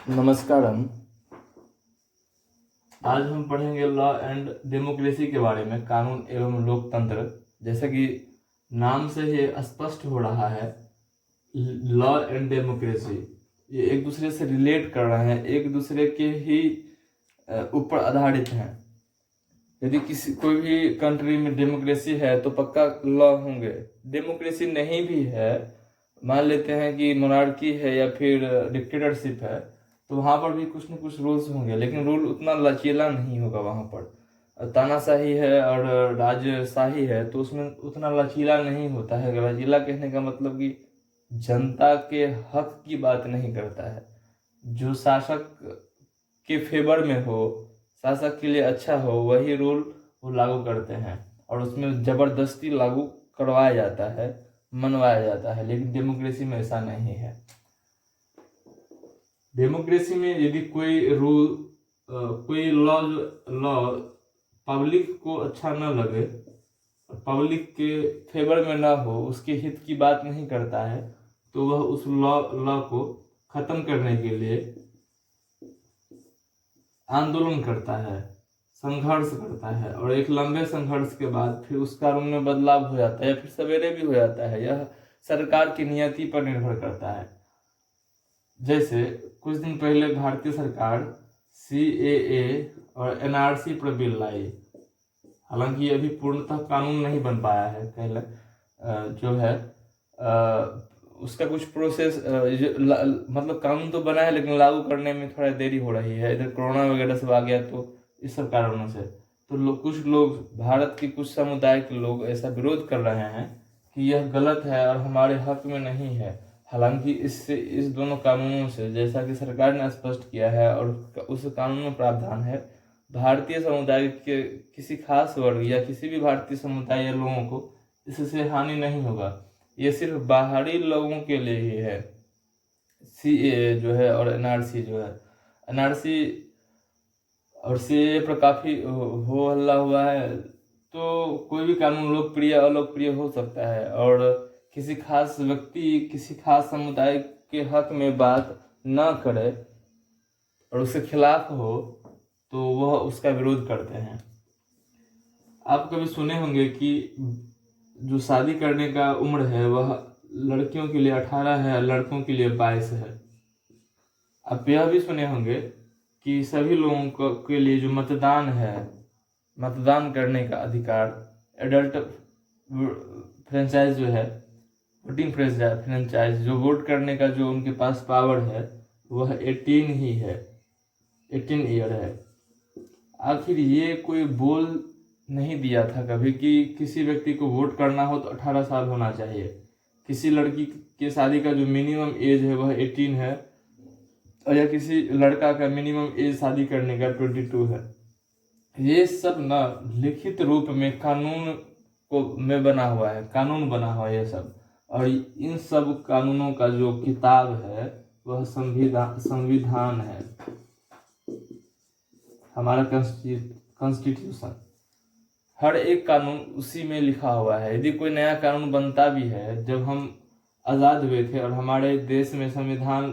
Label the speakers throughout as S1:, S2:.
S1: नमस्कारम। आज हम पढ़ेंगे लॉ एंड डेमोक्रेसी के बारे में, कानून एवं लोकतंत्र। जैसा कि नाम से ही स्पष्ट हो रहा है, लॉ एंड डेमोक्रेसी ये एक दूसरे से रिलेट कर रहे हैं, एक दूसरे के ही ऊपर आधारित हैं। यदि कोई भी कंट्री में डेमोक्रेसी है तो पक्का लॉ होंगे। डेमोक्रेसी नहीं भी है, मान लेते हैं कि मोनार्की है या फिर डिक्टेटरशिप है, तो वहाँ पर भी कुछ न कुछ रूल्स होंगे, लेकिन रूल उतना लचीला नहीं होगा। वहाँ पर तानाशाही है और राजशाही है तो उसमें उतना लचीला नहीं होता है। लचीला कहने का मतलब कि जनता के हक की बात नहीं करता है। जो शासक के फेवर में हो, शासक के लिए अच्छा हो, वही रूल वो लागू करते हैं और उसमें जबरदस्ती लागू करवाया जाता है, मनवाया जाता है। लेकिन डेमोक्रेसी में ऐसा नहीं है। डेमोक्रेसी में यदि कोई रूल कोई लॉ पब्लिक को अच्छा न लगे, पब्लिक के फेवर में ना हो, उसके हित की बात नहीं करता है, तो वह उस लॉ को खत्म करने के लिए आंदोलन करता है, संघर्ष करता है, और एक लंबे संघर्ष के बाद फिर उस कानून में बदलाव हो जाता है या फिर सवेरे भी हो जाता है। यह सरकार की नियति पर निर्भर करता है। जैसे कुछ दिन पहले भारतीय सरकार CAA और NRC पर बिल लाई। हालांकि अभी पूर्णतः कानून नहीं बन पाया है। पहले जो है उसका कुछ प्रोसेस मतलब कानून तो बना है, लेकिन लागू करने में थोड़ा देरी हो रही है। इधर कोरोना वगैरह सब आ गया, तो इस सब कारणों से तो कुछ लोग, भारत के कुछ समुदाय के लोग ऐसा विरोध कर रहे हैं कि यह गलत है और हमारे हक में नहीं है। हालांकि इस दोनों कानूनों से, जैसा कि सरकार ने स्पष्ट किया है और उस कानून में प्रावधान है, भारतीय समुदाय के किसी खास वर्ग या किसी भी भारतीय समुदाय या लोगों को इससे हानि नहीं होगा। ये सिर्फ बाहरी लोगों के लिए ही है। CAA जो है और NRC जो है, NRC और CAA पर काफी हो हल्ला हुआ है। तो कोई भी कानून लोकप्रिय अलोकप्रिय हो सकता है, और किसी खास व्यक्ति किसी खास समुदाय के हक में बात न करे और उसके खिलाफ हो तो वह उसका विरोध करते हैं। आप कभी सुने होंगे कि जो शादी करने का उम्र है वह लड़कियों के लिए 18 है, लड़कों के लिए 22 है। आप यह भी सुने होंगे कि सभी लोगों के लिए जो मतदान है, मतदान करने का अधिकार, एडल्ट फ्रेंचाइज जो है, वोटिंग फ्रेंचाइज, जो वोट करने का जो उनके पास पावर है वह 18 ही है, 18 ईयर है। आखिर ये कोई बोल नहीं दिया था कभी कि किसी व्यक्ति को वोट करना हो तो 18 साल होना चाहिए। किसी लड़की के शादी का जो मिनिमम एज है वह 18 है, और या किसी लड़का का मिनिमम एज शादी करने का 22 है। ये सब ना लिखित रूप में कानून में बना हुआ है, कानून बना हुआ है ये सब। और इन सब कानूनों का जो किताब है वह संविधान है, हमारा कॉन्स्टिट्यूशन। हर एक कानून उसी में लिखा हुआ है। यदि कोई नया कानून बनता भी है, जब हम आज़ाद हुए थे और हमारे देश में संविधान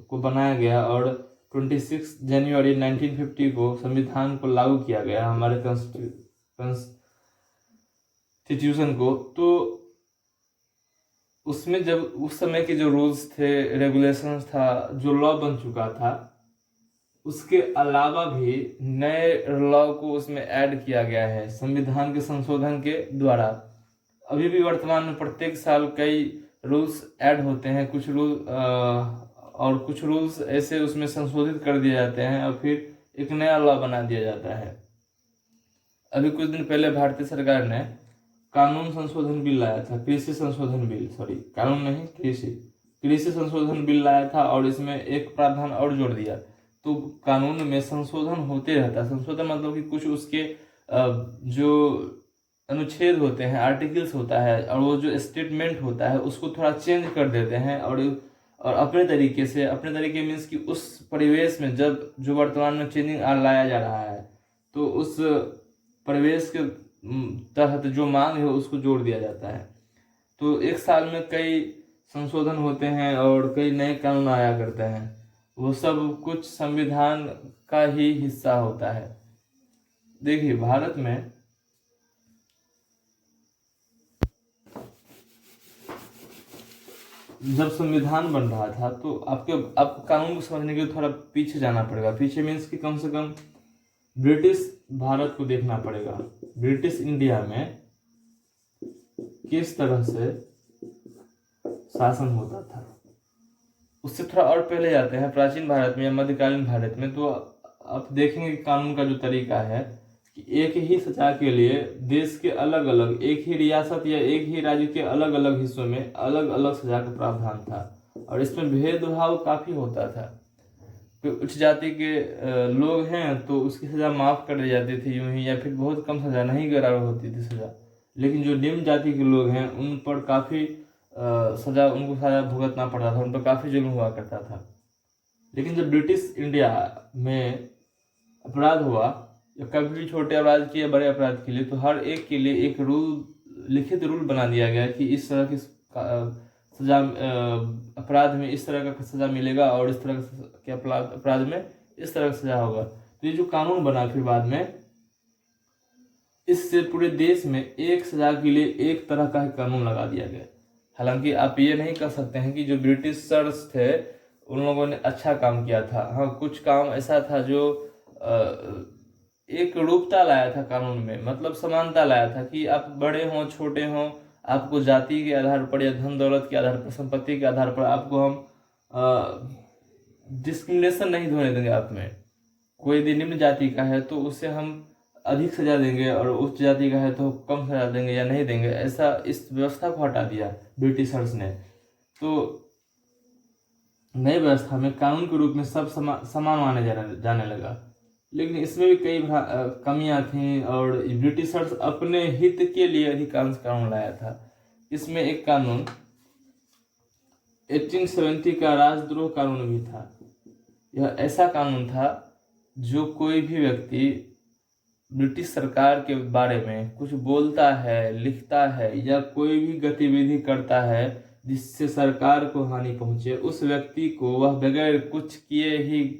S1: को बनाया गया और 26 जनवरी 1950 को संविधान को लागू किया गया, हमारे कॉन्स्टिट्यूशन को, तो उसमें जब उस समय के जो रूल्स थे, रेगुलेशंस था, जो लॉ बन चुका था, उसके अलावा भी नए लॉ को उसमें ऐड किया गया है संविधान के संशोधन के द्वारा। अभी भी वर्तमान में प्रत्येक साल कई रूल्स ऐड होते हैं, कुछ रूल्स ऐसे उसमें संशोधित कर दिए जाते हैं और फिर एक नया लॉ बना दिया जाता है। अभी कुछ दिन पहले भारतीय सरकार ने कानून संशोधन बिल लाया था, कृषि संशोधन बिल, सॉरी कानून नहीं, कृषि संशोधन बिल लाया था, और इसमें एक प्रावधान और जोड़ दिया। तो कानून में संशोधन होते रहता है। संशोधन मतलब कि कुछ उसके जो अनुच्छेद होते हैं, आर्टिकल्स होता है, और वो जो स्टेटमेंट होता है उसको थोड़ा चेंज कर देते हैं, और अपने तरीके मीन्स कि उस परिवेश में जब जो वर्तमान में चेंजिंग लाया जा रहा है, तो उस परिवेश के तहत जो मांग है उसको जोड़ दिया जाता है। तो एक साल में कई संशोधन होते हैं और कई नए कानून आया करते हैं। वो सब कुछ संविधान का ही हिस्सा होता है। देखिए भारत में जब संविधान बन रहा था तो आपको कानून को समझने के लिए थोड़ा पीछे जाना पड़ेगा। पीछे मीन्स कि कम से कम ब्रिटिश भारत को देखना पड़ेगा। ब्रिटिश इंडिया में किस तरह से शासन होता था, उससे थोड़ा और पहले जाते हैं प्राचीन भारत में या मध्यकालीन भारत में। तो आप देखेंगे कि कानून का जो तरीका है कि एक ही सजा के लिए देश के अलग अलग, एक ही रियासत या एक ही राज्य के अलग अलग हिस्सों में अलग अलग सजा का प्रावधान था, और इसमें भेदभाव काफी होता था। तो उच्च जाति के लोग हैं तो उसकी सजा माफ कर दी जाती थी यूं ही, या फिर बहुत कम सजा, नहीं करार होती थी सजा। लेकिन जो निम्न जाति के लोग हैं उन पर काफी उनको सजा भुगतना पड़ता था, उन पर काफी जुल्म हुआ करता था। लेकिन जब ब्रिटिश इंडिया में अपराध हुआ, या कभी भी छोटे अपराध के या बड़े अपराध के लिए, तो हर एक के लिए एक लिखित रूल बना दिया गया कि इस तरह की सजा, अपराध में इस तरह का सजा मिलेगा और इस तरह के अपराध में इस तरह का सजा होगा। तो ये जो कानून बना फिर बाद में, इससे पूरे देश में एक सजा के लिए एक तरह का कानून लगा दिया गया। हालांकि आप ये नहीं कह सकते हैं कि जो ब्रिटिशर्स थे उन लोगों ने अच्छा काम किया था। हाँ, कुछ काम ऐसा था जो एक रूपता लाया था कानून में, मतलब समानता लाया था कि आप बड़े हों छोटे हों, आपको जाति के आधार पर या धन दौलत के आधार पर, संपत्ति के आधार पर आपको हम डिस्क्रिमिनेशन नहीं होने देंगे। आप में कोई भी निम्न जाति का है तो उसे हम अधिक सजा देंगे, और उच्च जाति का है तो कम सजा देंगे या नहीं देंगे, ऐसा इस व्यवस्था को हटा दिया ब्रिटिशर्स ने। तो नई व्यवस्था में कानून के रूप में सब समान माने जाने लगा। लेकिन इसमें भी कई कमियां थीं, और ब्रिटिशर्स अपने हित के लिए अधिकांश कानून लाया था। इसमें एक कानून 1870 का राजद्रोह कानून भी था। यह ऐसा कानून था जो कोई भी व्यक्ति ब्रिटिश सरकार के बारे में कुछ बोलता है, लिखता है, या कोई भी गतिविधि करता है जिससे सरकार को हानि पहुंचे, उस व्यक्ति को वह बगैर कुछ किए ही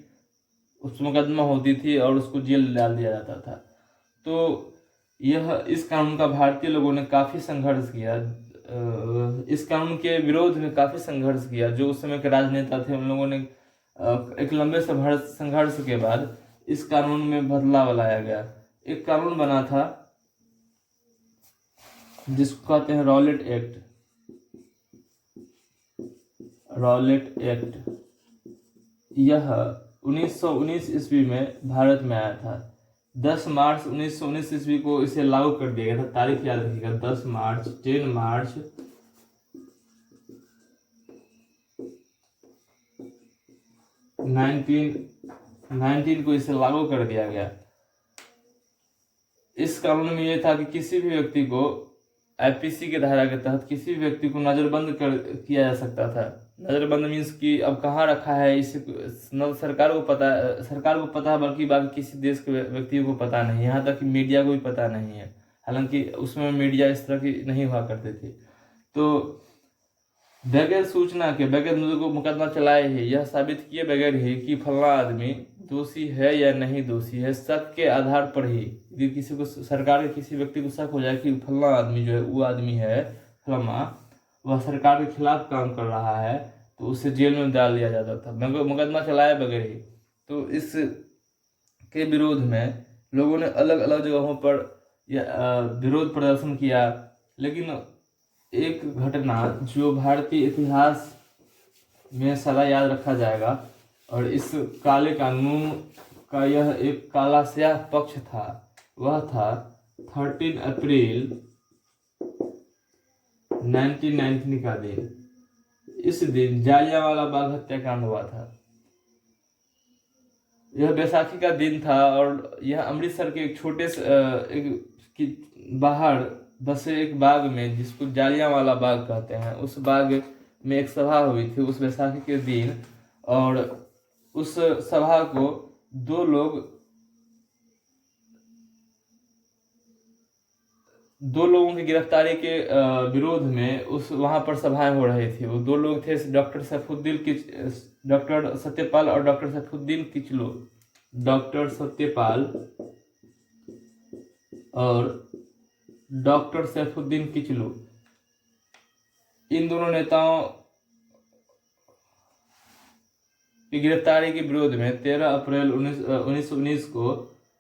S1: उस मुकदमा होती थी और उसको जेल डाल दिया जाता था। तो इस कानून का भारतीय लोगों ने काफी संघर्ष किया, इस कानून के विरोध में काफी संघर्ष किया। जो उस समय के राजनेता थे उन लोगों ने एक लंबे संघर्ष के बाद इस कानून में बदलाव लाया गया। एक कानून बना था जिसको कहते हैं रॉलेट एक्ट। रॉलेट एक्ट यह 1919 ईस्वी में भारत में आया था। 10 मार्च 1919 ईस्वी को इसे लागू कर दिया गया था। तारीख याद रखिएगा, 10 मार्च 10 मार्च 1919 को इसे लागू कर दिया गया। इस कानून में यह था कि किसी भी व्यक्ति को आईपीसी के धारा के तहत किसी भी व्यक्ति को नजरबंद किया जा सकता था। नजरबंद मीन्स कि अब कहाँ रखा है इसे न सरकार को पता है, बल्कि बाकी किसी देश के व्यक्तियों को पता नहीं, यहाँ तक कि मीडिया को भी पता नहीं है। हालांकि उसमें मीडिया इस तरह की नहीं हुआ करते थे। तो बगैर सूचना के, बगैर मुकदमा चलाए ही, यह साबित किए बगैर ही कि फला आदमी दोषी है या नहीं दोषी है, शक के आधार पर ही, यदि किसी को, सरकार के किसी व्यक्ति को शक हो जाए कि फला आदमी जो है वो आदमी है फलाना, वह सरकार के खिलाफ काम कर रहा है, तो उसे जेल में डाल दिया जाता था मुकदमा चलाए बगैर ही। तो इस के विरोध में लोगों ने अलग अलग जगहों पर विरोध प्रदर्शन किया। लेकिन एक घटना जो भारतीय इतिहास में सदा याद रखा जाएगा, और इस काले कानून का यह एक काला स्याह पक्ष था, वह था 13 अप्रैल 1919 का दिन। इस दिन जालियांवाला बाग हत्याकांड हुआ था। यह बैसाखी का दिन था, और यह अमृतसर के एक छोटे से बाहर बसे एक बाग में, जिसको जालियांवाला बाग कहते हैं, उस बाग में एक सभा हुई थी उस बैसाखी के दिन। और उस सभा को दो लोगों की गिरफ्तारी के विरोध में वहां पर सभाएं हो रही थी। वो दो लोग थे डॉक्टर सैफुद्दीन डॉक्टर सत्यपाल और डॉक्टर सैफुद्दीन किचलू, डॉक्टर सत्यपाल और डॉक्टर सैफुद्दीन किचलू, इन दोनों नेताओं की गिरफ्तारी के विरोध में 13 अप्रैल 1919 को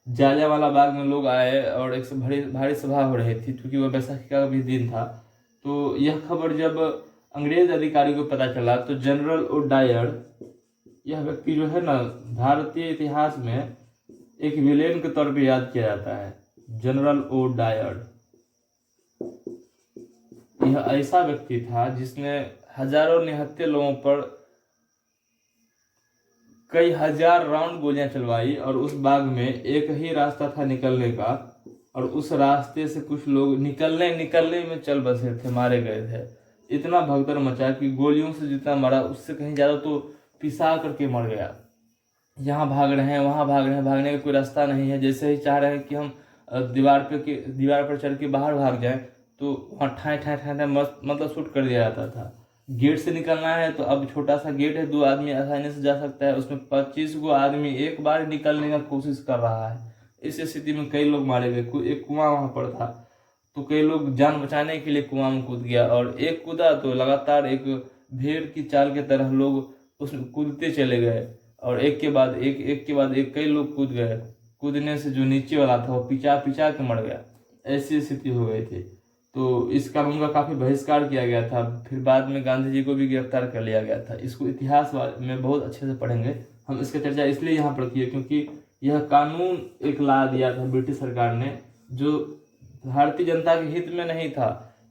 S1: जालियांवाला बाग में लोग आए और एक भारी सभा हो रही थी, क्योंकि वह बैसाखी का भी दिन था। तो यह खबर जब अंग्रेज अधिकारी को पता चला तो जनरल ओडायर, यह व्यक्ति जो है ना, भारतीय इतिहास में एक विलेन के तौर पर याद किया जाता है। जनरल ओडायर यह ऐसा व्यक्ति था जिसने हजारों निहत्थे लोगों पर कई हजार राउंड गोलियां चलवाई, और उस बाग में एक ही रास्ता था निकलने का, और उस रास्ते से कुछ लोग निकलने में चल बसे थे, मारे गए थे। इतना भगदड़ मचा कि गोलियों से जितना मरा उससे कहीं ज्यादा तो पिसा करके मर गया। यहाँ भाग रहे हैं, वहां भाग रहे हैं, भागने का कोई रास्ता नहीं है। जैसे ही चाह रहे हैं कि हम दीवार पर चढ़ के बाहर भाग जाएं, तो वहाँ ठाए मतलब शूट कर दिया जाता था। गेट से निकलना है तो अब छोटा सा गेट है, 2 आदमी आसानी से जा सकता है, उसमें 25 गो आदमी एक बार निकलने का कोशिश कर रहा है। इस स्थिति में कई लोग मारे गए। एक कुआं वहां पर था, तो कई लोग जान बचाने के लिए कुआं में कूद गया, और एक कूदा तो लगातार एक भेड़ की चाल के तरह लोग उसमें कूदते चले गए, और एक के बाद एक कई लोग कूद गए। कूदने से जो नीचे वाला था वो पिचा के मर गया। ऐसी स्थिति हो गई थी। तो इस कानून का काफी बहिष्कार किया गया था। फिर बाद में गांधी जी को भी गिरफ्तार कर लिया गया था। इसको इतिहास में बहुत अच्छे से पढ़ेंगे हम। इसका चर्चा इसलिए यहाँ पर किए क्योंकि यह कानून एक ला दिया था ब्रिटिश सरकार ने, जो भारतीय जनता के हित में नहीं था।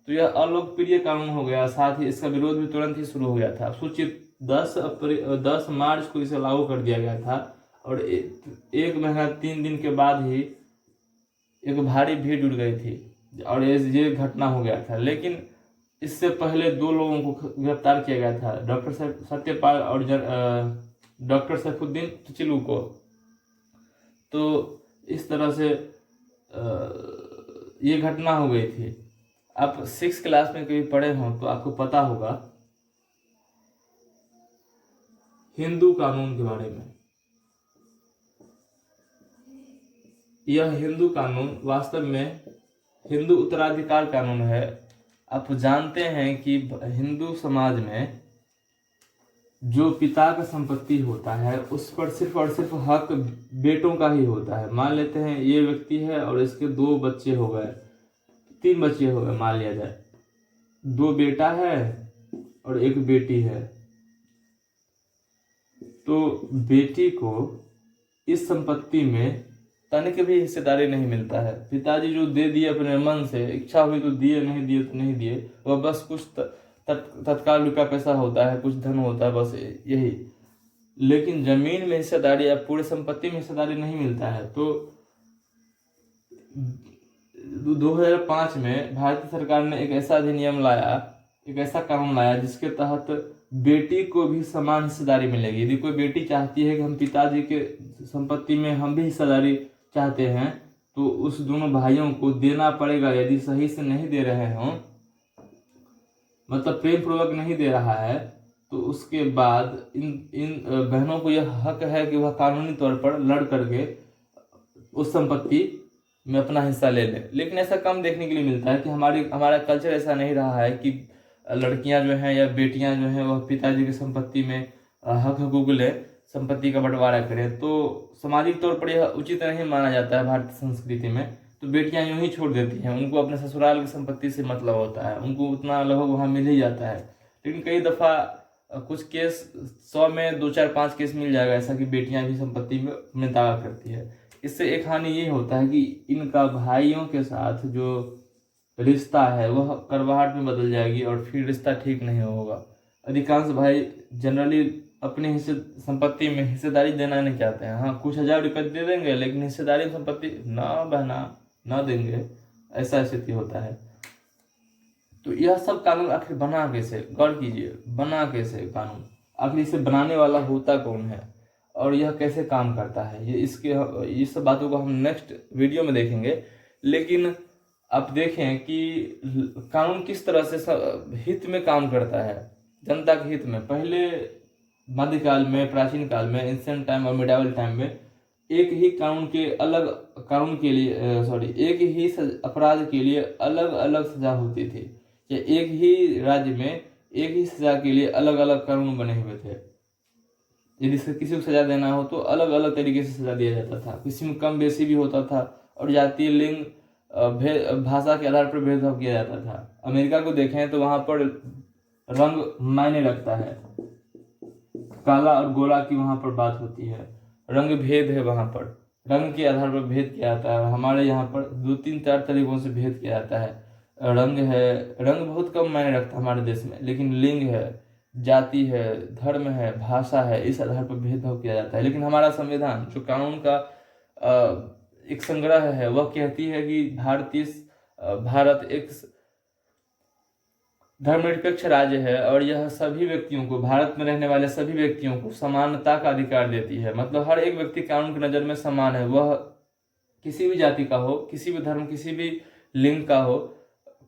S1: तो यह अलोकप्रिय कानून हो गया। साथ ही इसका विरोध भी तुरंत ही शुरू हो गया था। सूचित 10 मार्च को इसे लागू कर दिया गया था, और 1 महीना 3 दिन के बाद ही एक भारी भीड़ जुट गई थी और ये घटना हो गया था। लेकिन इससे पहले 2 लोगों को गिरफ्तार किया गया था, डॉक्टर सत्यपाल और डॉक्टर सैफुद्दीन किचलू को। तो इस तरह से ये घटना हो गई थी। आप 6 क्लास में कभी पढ़े हों तो आपको पता होगा हिंदू कानून के बारे में। यह हिंदू कानून वास्तव में हिंदू उत्तराधिकार कानून है। आप जानते हैं कि हिंदू समाज में जो पिता का संपत्ति होता है उस पर सिर्फ और सिर्फ हक बेटों का ही होता है। मान लेते हैं ये व्यक्ति है और इसके 2 बच्चे हो गए, 3 बच्चे हो गए, मान लिया जाए। 2 बेटा है और 1 बेटी है। तो बेटी को इस संपत्ति में तनिक भी हिस्सेदारी नहीं मिलता है। पिताजी जो दे दिए अपने मन से, इच्छा हुई तो दिए, नहीं दिए तो नहीं दिए, वह बस कुछ तत्काल रुपया पैसा होता है, कुछ धन होता है, बस यही। लेकिन जमीन में हिस्सेदारी या पूरी संपत्ति में हिस्सेदारी नहीं मिलता है। तो 2005 में भारतीय सरकार ने एक ऐसा अधिनियम लाया, एक ऐसा कानून लाया जिसके तहत बेटी को भी समान हिस्सेदारी मिलेगी। यदि कोई बेटी चाहती है कि हम पिताजी के संपत्ति में हम भी हिस्सेदारी चाहते हैं, तो उस दोनों भाइयों को देना पड़ेगा। यदि सही से नहीं दे रहे हों, मतलब प्रेम पूर्वक नहीं दे रहा है, तो उसके बाद इन बहनों को यह हक है कि वह कानूनी तौर पर लड़ करके उस संपत्ति में अपना हिस्सा ले ले। लेकिन ऐसा कम देखने के लिए मिलता है कि हमारा कल्चर ऐसा नहीं रहा है कि लड़कियां जो हैं या बेटियां जो हैं वह पिताजी की संपत्ति में हक हकूक ले, संपत्ति का बंटवारा करें। तो सामाजिक तौर पर यह उचित नहीं माना जाता है भारतीय संस्कृति में। तो बेटियां यूं ही छोड़ देती हैं, उनको अपने ससुराल की संपत्ति से मतलब होता है, उनको उतना लगभग वहाँ मिल ही जाता है। लेकिन कई दफ़ा कुछ केस 100 में 2, 4, 5 केस मिल जाएगा ऐसा कि बेटियां भी संपत्ति में दावा करती है। इससे एक हानि ये होता है कि इनका भाइयों के साथ जो रिश्ता है वह करवाहट में बदल जाएगी और फिर रिश्ता ठीक नहीं होगा। अधिकांश भाई जनरली अपने हिस्से संपत्ति में हिस्सेदारी देना नहीं चाहते हैं। हाँ, कुछ 1000 रुपये दे देंगे, लेकिन हिस्सेदारी संपत्ति ना बहना ना देंगे, ऐसा स्थिति होता है। तो यह सब कानून आखिर बना कैसे, गौर कीजिए, बना कैसे कानून, आखिर इसे बनाने वाला होता कौन है और यह कैसे काम करता है, ये सब बातों को हम नेक्स्ट वीडियो में देखेंगे। लेकिन आप देखें कि कानून किस तरह से हित में काम करता है, जनता के हित में। पहले मध्यकाल में, प्राचीन काल में, एंशिएंट टाइम और मिडावल टाइम में एक ही कानून के अलग कानून के लिए एक ही अपराध के लिए अलग अलग सजा होती थी, या एक ही राज्य में एक ही सजा के लिए अलग अलग कानून बने हुए थे। यदि किसी को सजा देना हो तो अलग अलग तरीके से सजा दिया जाता था, किसी में कम बेसी भी होता था, और जातीय, लिंग, भाषा के आधार पर भेदभाव किया जाता था। अमेरिका को देखें तो वहां पर रंग मायने रखता है, काला और गोरा की वहां पर बात होती है, रंग भेद है, वहां पर रंग के आधार पर भेद किया जाता है। हमारे यहाँ पर 2-3-4 तरीकों से भेद किया जाता है। रंग है, रंग बहुत कम मायने रखता है हमारे देश में, लेकिन लिंग है, जाति है, धर्म है, भाषा है, इस आधार पर भेदभाव किया जाता है। लेकिन हमारा संविधान जो कानून का एक संग्रह है, वह कहती है कि भारत एक धर्मनिरपेक्ष राज्य है, और यह सभी व्यक्तियों को, भारत में रहने वाले सभी व्यक्तियों को समानता का अधिकार देती है। मतलब हर एक व्यक्ति कानून की नज़र में समान है, वह किसी भी जाति का हो, किसी भी धर्म, किसी भी लिंग का हो,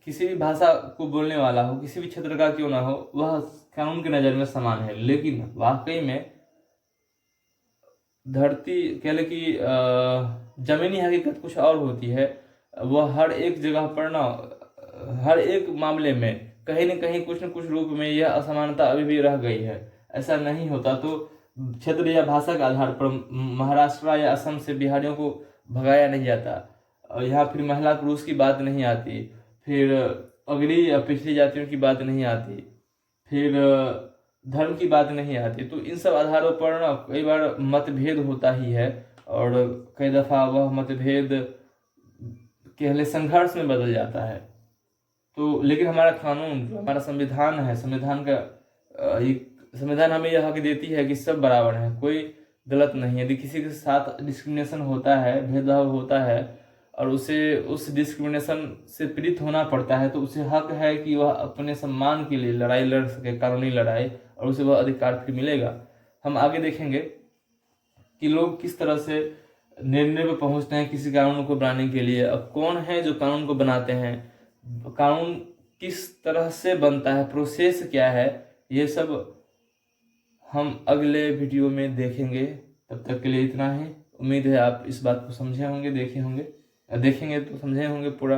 S1: किसी भी भाषा को बोलने वाला हो, किसी भी क्षेत्र का क्यों ना हो, वह कानून की नज़र में समान है। लेकिन वाकई में धरती कह ले कि जमीनी हकीकत कुछ और होती है। वह हर एक जगह पर ना, हर एक मामले में कहीं न कहीं कुछ न कुछ रूप में यह असमानता अभी भी रह गई है। ऐसा नहीं होता तो क्षेत्र या भाषा के आधार पर महाराष्ट्र या असम से बिहारियों को भगाया नहीं जाता, और यहाँ फिर महिला पुरुष की बात नहीं आती, फिर अगली या पिछड़ी जातियों की बात नहीं आती, फिर धर्म की बात नहीं आती। तो इन सब आधारों पर ना कई बार मतभेद होता ही है, और कई दफ़ा वह मतभेद कह ले संघर्ष में बदल जाता है। तो लेकिन हमारा कानून, जो हमारा संविधान है, संविधान हमें यह हक देती है कि सब बराबर हैं, कोई गलत नहीं है। यदि किसी के साथ डिस्क्रिमिनेशन होता है, भेदभाव होता है, और उसे उस डिस्क्रिमिनेशन से पीड़ित होना पड़ता है, तो उसे हक है कि वह अपने सम्मान के लिए लड़ाई लड़ सके, कानूनी लड़ाई, और उसे वह अधिकार फिर मिलेगा। हम आगे देखेंगे कि लोग किस तरह से निर्णय पर पहुंचते हैं किसी कानून को बनाने के लिए। अब कौन है जो कानून को बनाते हैं, कानून किस तरह से बनता है, प्रोसेस क्या है, ये सब हम अगले वीडियो में देखेंगे। तब तक के लिए इतना ही। उम्मीद है आप इस बात को समझे होंगे, देखेंगे तो समझे होंगे पूरा।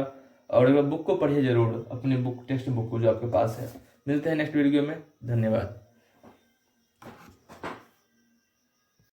S1: और बुक को पढ़िए जरूर, अपने टेक्स्ट बुक को जो आपके पास है। मिलते हैं नेक्स्ट वीडियो में। धन्यवाद।